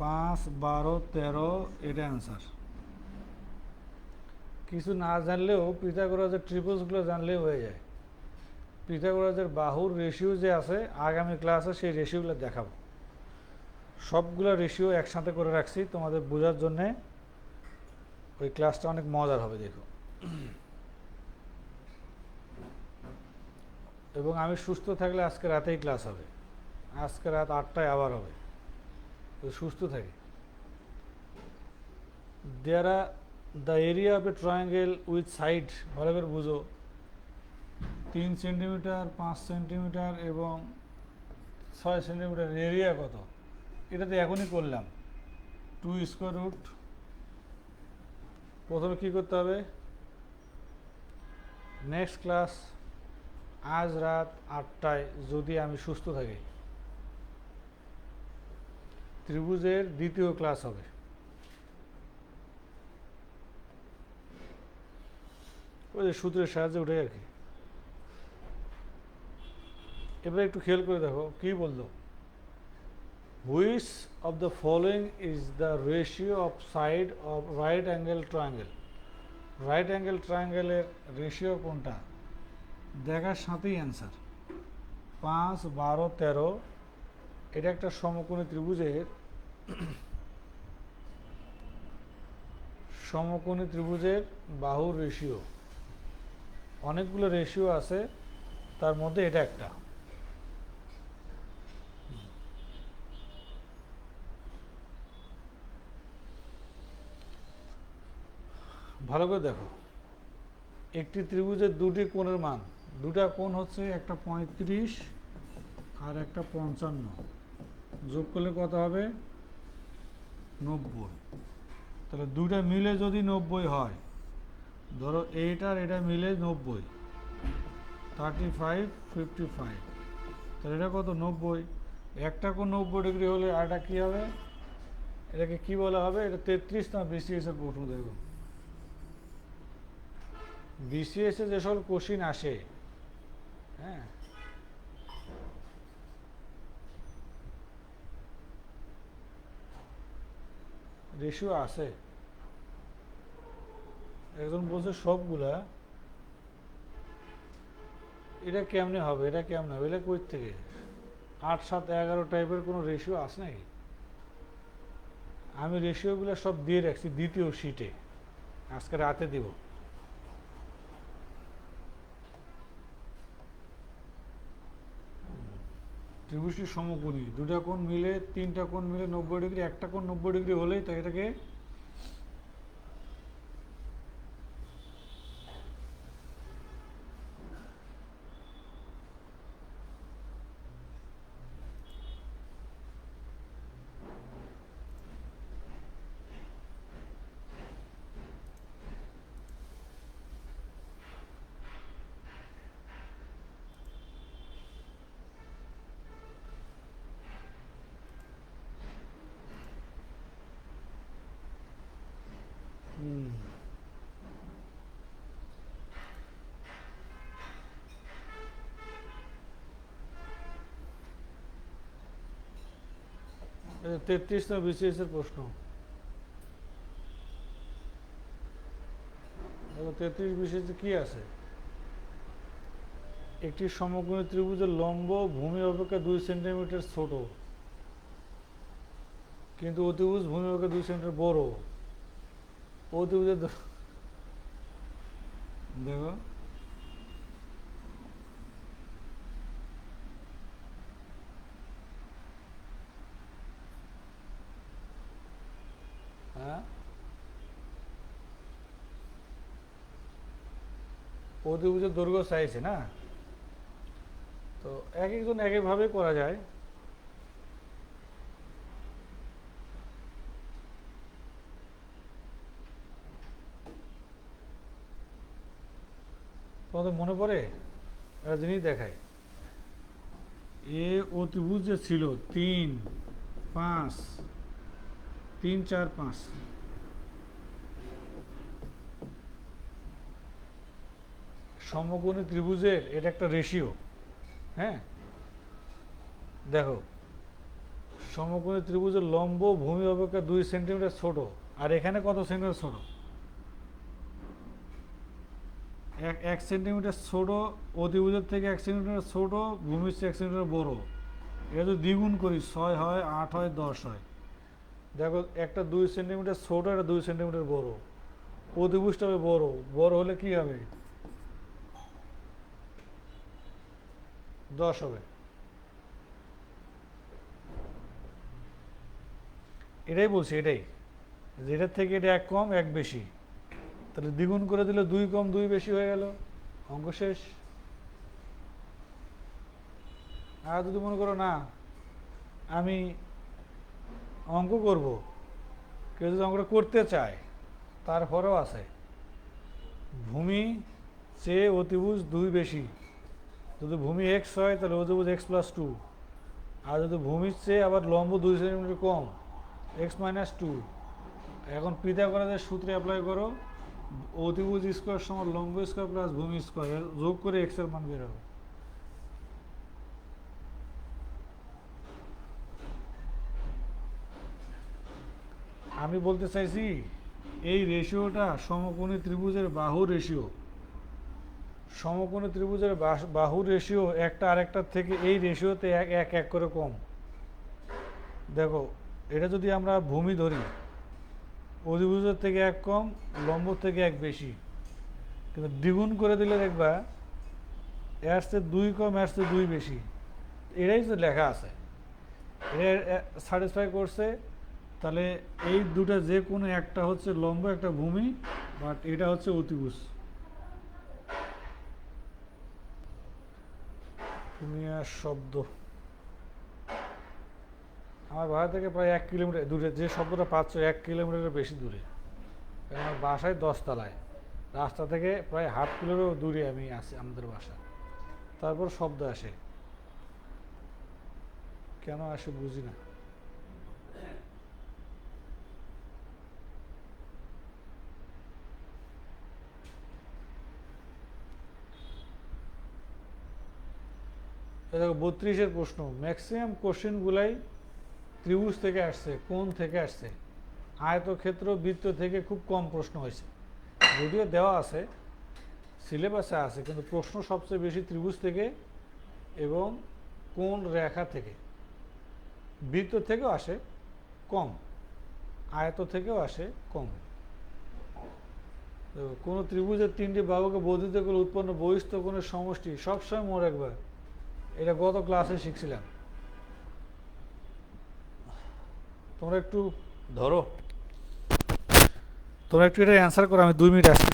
5, 12, 13 এটা অ্যান্সার। কিছু না জানলেও পিথাগোরাসের ট্রিপলসগুলো জানলেও হয়ে যায়। পিথাগোরাসের বাহুর রেশিও যে আছে, আগামী ক্লাসে সেই রেশিওগুলো দেখাবো। সবগুলো রেশিও একসাথে করে রাখছি তোমাদের বোঝার জন্যে। ওই ক্লাসটা অনেক মজার হবে, দেখো। এবং আমি সুস্থ থাকলে আজকে রাতেই ক্লাস হবে, আজকে রাত 8টায় আবার হবে, সুস্থ থাকি। There are the area of a triangle with side, ভালো করে বুঝো, 3 সেন্টিমিটার, 5 সেন্টিমিটার এবং 6 সেন্টিমিটার এরিয়া কত? এটা তো এখনই করলাম। 2 স্কোয়ার রুট। প্রথমে কী করতে হবে? নেক্সট ক্লাস আজ রাত 8টায় যদি আমি সুস্থ থাকি, ত্রিভুজের দ্বিতীয় ক্লাস হবে। ওই যে সূত্রের সাহায্যে উঠে আর কি। এবার একটু খেয়াল করে দেখো কি বললো। Which of the following is the ratio of side of right angle triangle? Right angle ট্রায়াঙ্গেলের রেশিও কোনটা? দেখার সাথেই অ্যান্সার। 5, 12, 13 এটা একটা সমকোণী ত্রিভুজের বাহুর রেশিও। অনেকগুলো রেশিও আছে, তার মধ্যে এটা একটা। ভালো করে দেখো, একটি ত্রিভুজের দুটি কোণের মান, দুটা কোণ হচ্ছে একটা 35 আর একটা 55, যোগ করলে কত হবে? 90। তাহলে দুটা মিলে যদি 90 হয়, ধরো এইটার এটা মিলে 90, 35, 55, তাহলে এটা কত? 90। একটা কোণ 90 ডিগ্রি হলে আরেকটা কী হবে? এটাকে কি বলা হবে? এটা 33 না 20 এসে প্রশ্ন দেখো। বিসিএস এ যে সকল কোশ্চিন আসে, হ্যাঁ, রেশিও আছে। একজন বলছে সবগুলা, এটা কেমনে হবে, এটা কেমনে হবে, এটা কই থেকে 8, 7, 11 টাইপের কোনো রেশিও আছে নাকি? আমি রেশিওগুলো সব দিয়ে রাখছি দ্বিতীয় শিটে, আজকে রাতে দিব। ত্রিভুজটি সমকোণী, দুটা কোণ মিলে, তিনটা কোণ মিলে 90 ডিগ্রি, একটা কোণ 90 ডিগ্রি হলেই তাই এটাকে হুম, 33 বিসিএস এর প্রশ্ন। 33 বিসিএস কি আছে? একটি সমকোণী ত্রিভুজের লম্ব ভূমি অপেক্ষা 2 সেন্টিমিটার ছোট, কিন্তু অতিভুজ ভূমি অপেক্ষা 2 সেন্টিমিটার বড়। অতিভুজের দেখো, হ্যাঁ, অতিভুজের দৈর্ঘ্য চাইছে না, তো এক একজন এক একভাবে করা যায়। তোমাদের মনে পড়ে একটা জিনিস দেখায়, এ অতিভুজ যে ছিল 3, 5, 3, 4, 5, সমকোণী ত্রিভুজের এটা একটা রেশিও। হ্যাঁ, দেখো, সমকোণী ত্রিভুজের লম্ব ভূমি অপেক্ষা 2 সেন্টিমিটার ছোট, আর এখানে কত সেন্টিমিটার ছোট? 1 সেন্টিমিটার ছোট, অতিভুজের থেকে 1 সেন্টিমিটার ছোট, ভূমির চেয়ে 1 সেন্টিমিটার বড়। এটা যদি দ্বিগুণ করি 6 হয়, 8 হয়, 10 হয়। দেখো, একটা 2 সেন্টিমিটার ছোট, একটা 2 সেন্টিমিটার বড়, অতিভুজটা হবে বড়, বড় হলে কি হবে? 10 হবে। এটাই বলছি, এটাই, যেটার থেকে এটা 1 কম 1 বেশি, তাহলে দ্বিগুণ করে দিলে 2 কম 2 বেশি হয়ে গেল, অঙ্ক শেষ। আর যদি মনে করো না আমি অঙ্ক করব, কেউ যদি অঙ্কটা করতে চায়, তারপরেও আছে, ভূমি চেয়ে অতিভুজ 2 বেশি, যদি ভূমি এক্স হয় তাহলে অতিভুজ x+2, আর যদি ভূমির চেয়ে আবার লম্ব 2 সেন্টিমিটার কম, x-2। এখন পিথাগোরাসের সূত্রে অ্যাপ্লাই করো, অতিভুজ স্কোয়ার সমান লম্ব স্কোয়ার প্লাস ভূমি স্কোয়ার, যোগ করে এক্স এর মান বের হবে। আমি বলতে চাইছি এই রেশিওটা সমকোণী ত্রিভুজের বাহু রেশিও। সমকোণী ত্রিভুজের বাহু রেশিও একটা আরেকটার থেকে এই রেশিওতে এক এক এক করে কম। দেখো, এটা যদি আমরা ভূমি ধরি, অধিভুজের থেকে 1 কম, লম্ব থেকে 1 বেশি, কিন্তু দ্বিগুণ করে দিলে দেখবা এর চেয়ে 2 কম, এর চেয়ে 2 বেশি। এটাই তো লেখা আছে, এটা স্যাটিসফাই করছে। তাহলে এই দুটা যে কোনো একটা হচ্ছে লম্ব, একটা ভূমি, বাট এটা হচ্ছে অতিভুজ। দুনিয়ার শব্দ আমার বাসা থেকে প্রায় 1 কিলোমিটার দূরে, যে শব্দটা পাচ্ছ 1 কিলোমিটারের বেশি দূরে, কারণ আমার বাসায় 10 তলায়, রাস্তা থেকে প্রায় হাফ কিলোরও দূরে আমি আছি আমাদের বাসা, তারপর শব্দ আসে, কেন আসে বুঝি না। দেখো 32-এর প্রশ্ন, ম্যাক্সিমাম কোশ্চেনগুলাই ত্রিভুজ থেকে আসছে, কোণ থেকে আসছে। আয়তক্ষেত্র, বৃত্ত থেকে খুব কম প্রশ্ন হয়েছে, যদিও দেওয়া আছে, সিলেবাসে আছে, কিন্তু প্রশ্ন সবচেয়ে বেশি ত্রিভুজ থেকে এবং কোণ রেখা থেকে। বৃত্ত থেকেও আসে কম, আয়ত থেকেও আসে কম। কোনো ত্রিভুজের 3টি বাহুকে বর্ধিত করে উৎপন্ন বহিস্থ কোণের সমষ্টি সবসময় মনে রাখবে, এটা গত ক্লাসে শিখছিলাম। তোমরা একটু ধরো, তোমরা একটু এটা অ্যান্সার করো, আমি 2 মিনিট আসছি।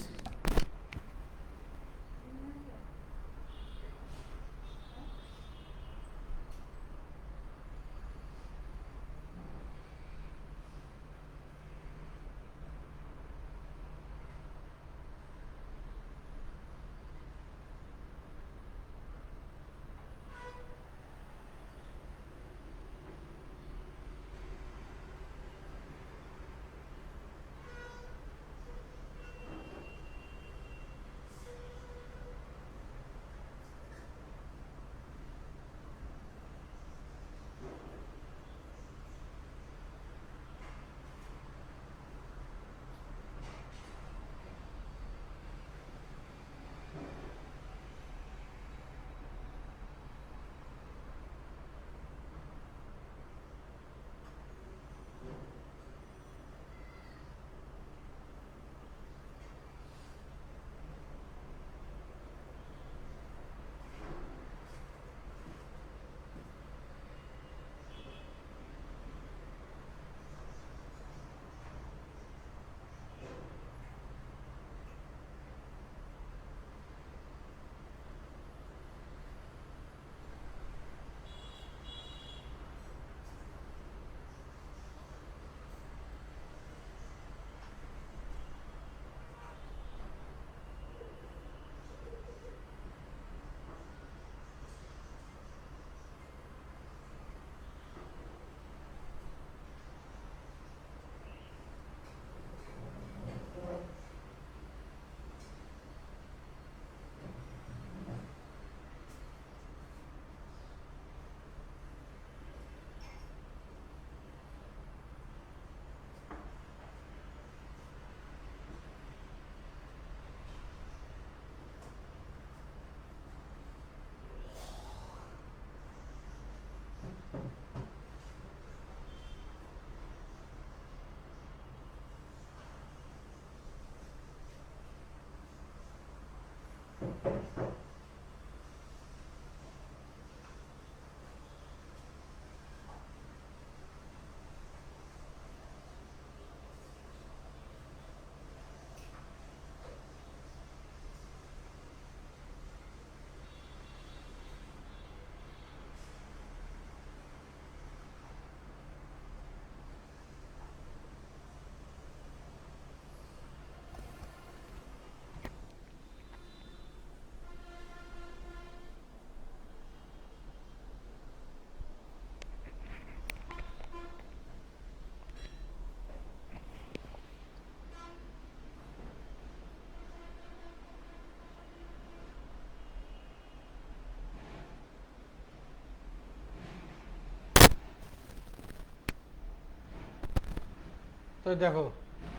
তো দেখো,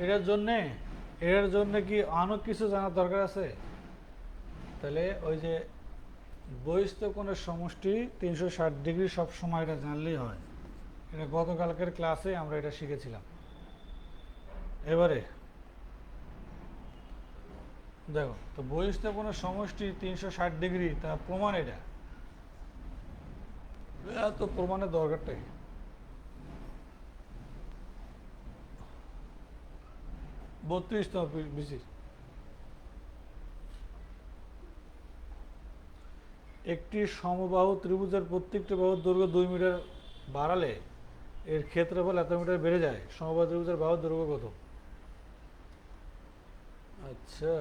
এটার জন্যে কি অনেক কিছু জানার দরকার আছে। তাহলে ওই যে বহিস্থ কোণের সমষ্টি 360 ডিগ্রি, সব সময় এটা জানলেই হয়। এটা গতকালকের ক্লাসে আমরা এটা শিখেছিলাম। এবারে দেখো, তো বহিস্থ কোণের সমষ্টি 360 ডিগ্রি, তা প্রমাণ এটা। এত প্রমাণের দরকারটাই। বত্রিশতম বিসি, একটি সমবাহু ত্রিভুজের প্রত্যেকটি বাহুর দৈর্ঘ্য 2 মিটার বাড়ালে এর ক্ষেত্রফল এত মিটার বেড়ে যায়। সমবাহু ত্রিভুজের বাহুর দৈর্ঘ্য কত? আচ্ছা,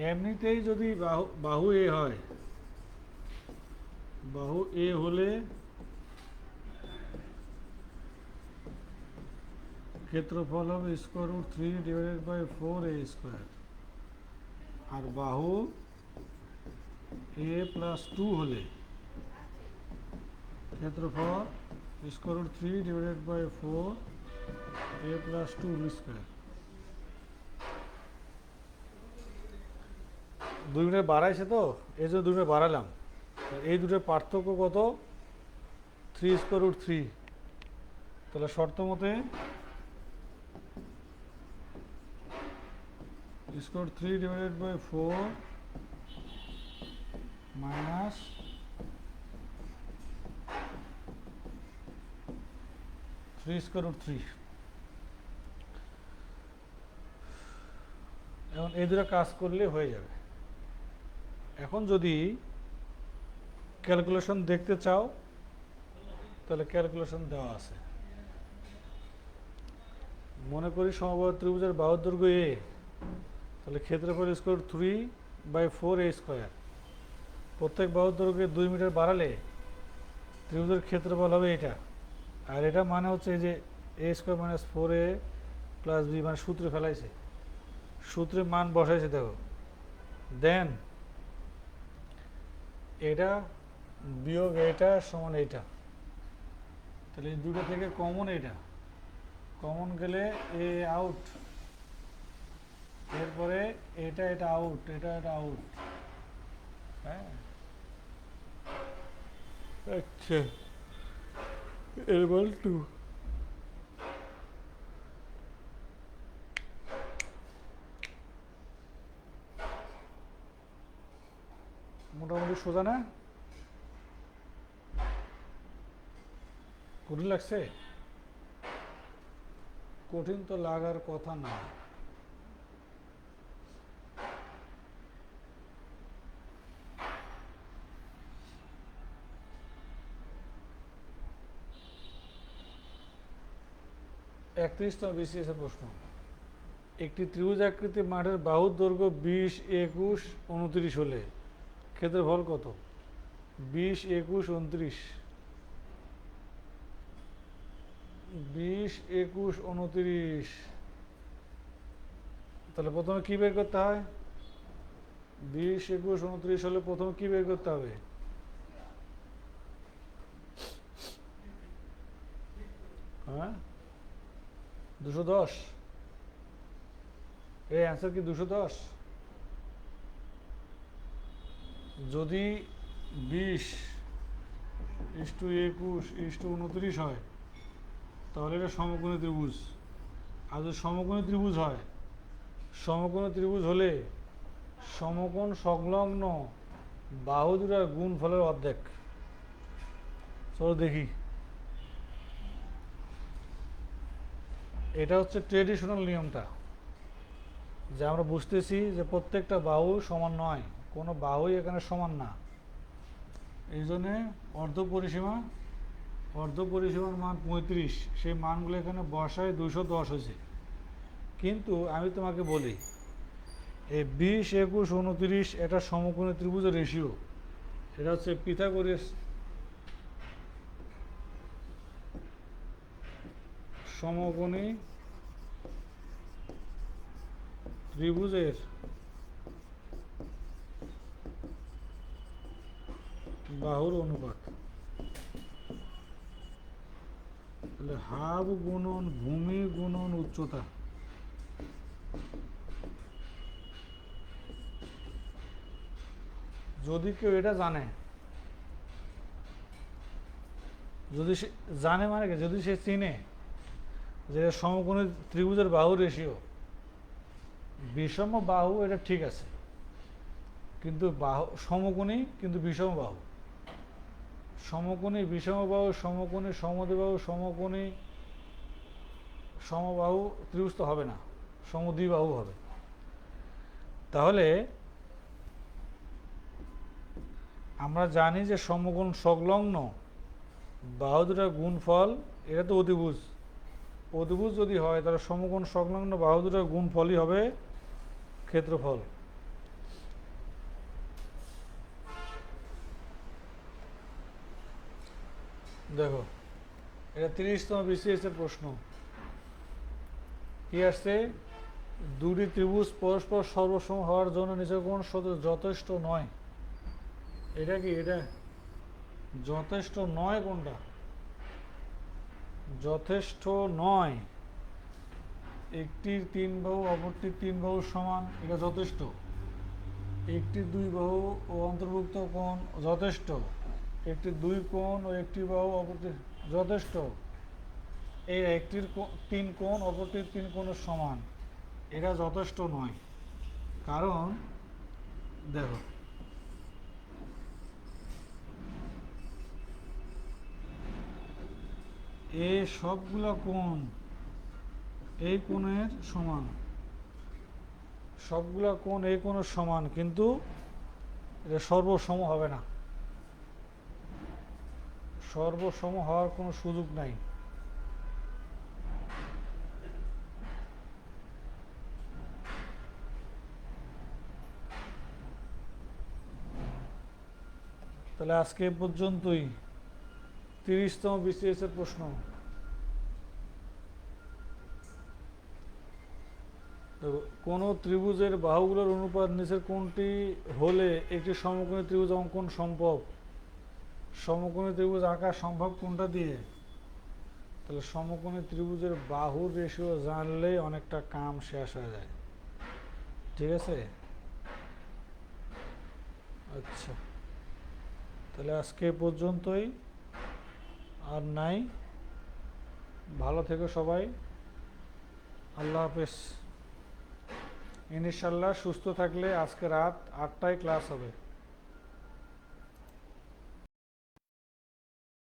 এমনিতেই যদি বাহু এ হয়, বাহু এ হলে ক্ষেত্রফল হবে √3 / 4a²। আর বাহু এ প্লাস টু হলে ক্ষেত্রফল square root three divided by four A plus two whole square. 2 minute বাড়াইছে তো এই জন্য 2 মিনিট বাড়ালাম। এই দুটোর পার্থক্য কত? 3 স্কোয়ার রুট থ্রি। তাহলে শর্ত মতে square three divided by four minus three square root three. এখন এই দুটো কাজ করলে হয়ে যাবে। এখন যদি ক্যালকুলেশন দেখতে চাও তাহলে ক্যালকুলেশন দেওয়া আছে। মনে করি সমবাহু ত্রিভুজের বাহুর দৈর্ঘ্য এ, তাহলে ক্ষেত্রফল square three by four A square. প্রত্যেক বাহুর দৈর্ঘ্যে 2 মিটার বাড়ালে ত্রিভুজের ক্ষেত্রফল হবে এটা। আর এটা মানে হচ্ছে এই যে এ square minus four A plus B, মানে সূত্রে ফেলাইছে, সূত্রে মান বসাইছে। দেখো দেন এটা বিয়োগ এটা সমান এইটা, তাহলে এই দুটো থেকে কমন এটা, কমন গেলে এ আউট, এরপরে এটা এটা আউট, এটা এটা আউট। হ্যাঁ আচ্ছা, এরপর টু। মোটামুটি সোজা না? কঠিন লাগছে? কঠিন তো লাগার কথা না। একত্রিশতম বিসিএস এর প্রশ্ন। একটি ত্রিভুজ আকৃতি মাঠের বাহুর দৈর্ঘ্য 20, 21, 29 হলে ক্ষেত্রফল কত? 20, 21, 29। 20, 21, 29। তাহলে প্রথমে কি বের করতে হয়? 20, 21, 29 হলে প্রথমে কি বের করতে হবে? হ্যাঁ 210। এই অ্যান্সার কি 210? যদি 20 ইস্টু 21 ইস্টু 29 হয় তাহলে এটা সমকোণী ত্রিভুজ। আর যদি সমকোণী ত্রিভুজ হয়, সমকোণী ত্রিভুজ হলে সমকোণ সংলগ্ন বাহু দুটার গুণফলের অর্ধেক। চলো দেখি। এটা হচ্ছে ট্রেডিশনাল নিয়মটা, যে আমরা বুঝতেছি যে প্রত্যেকটা বাহু সমান নয়, কোনো বাহুই এখানে সমান না। এই জন্যে অর্ধ পরিসীমার মান 35, সেই মানগুলো এখানে বসায় 210 হয়েছে। কিন্তু আমি তোমাকে বলি এই 20, 21, 29 এটা সমকোণী ত্রিভুজের রেশিও। এটা হচ্ছে পিথাগোরাস সমকোণী ত্রিভুজের বাহুর অনুপাত। তাহলে হাফ গুণন ভূমি গুণন উচ্চতা। যদি কেউ এটা জানে, যদি সে জানে মানে কি, যদি সে চিনে যে সমকোণী ত্রিভুজের বাহু রেশিও, বিষম বাহু এটা ঠিক আছে, কিন্তু বাহু সমকোণী কিন্তু বিষম বাহু, সমকোণী বিষম বাহু, সমকোণী সমদ্বিবাহু, সমকোণী সমবাহু ত্রিভুজ তো হবে না, সমদ্বিবাহু হবে। তাহলে আমরা জানি যে সমকোণ সংলগ্ন বাহু দুটার গুণফল এটা তো অতিভুজ। অতিভুজ যদি হয় তাহলে সমকোণ সংলগ্ন বাহু দুটার গুণফলই হবে ক্ষেত্রফল। দেখো এটা 30তম বিসিএস এর প্রশ্ন। কি আসছে? দুটি ত্রিভুজ পরস্পর সর্বসম হওয়ার জন্য নিচের কোণ যথেষ্ট নয়। এটা কি এটা যথেষ্ট নয় কোনটা? যথেষ্ট নয়, একটির তিন বাহু অপরটির তিন বাহুর সমান, এটা যথেষ্ট। একটি দুই বাহু ও অন্তর্ভুক্ত কোণ যথেষ্ট। একটি দুই কোণ ও একটি বাহু অপরটির যথেষ্ট। এই একটির তিন কোণ অপরটির তিন কোণের সমান, এটা যথেষ্ট নয়। কারণ দেখো, এই সবগুলা কোণ এই কোণের সমান, সবগুলা কোণ এই কোণের সমান, কিন্তু এটা সর্বসম হবে না। সর্বসম হওয়ার কোনো সুযোগ নাই। তাহলে আজকে এ পর্যন্তই। 30তম BCS এর প্রশ্ন। কোন ত্রিভুজের বাহুগুলোর অনুপাত নিচের কোনটি হলে একটি সমকোণী ত্রিভুজ অঙ্কন সম্ভব? সমকোণী ত্রিভুজ আঁকা সম্ভব কোনটা দিয়ে? তাহলে সমকোণী ত্রিভুজের বাহুর রেশিও জানলেই অনেকটা কাম শেষ হয়ে যায়। ঠিক আছে, আচ্ছা, তাহলে আজকে পর্যন্তই, আর নাই। ভালো থেকো সবাই, আল্লাহ হাফেজ। ইনশাল্লাহ সুস্থ থাকলে আজকে রাত 8টায় ক্লাস হবে।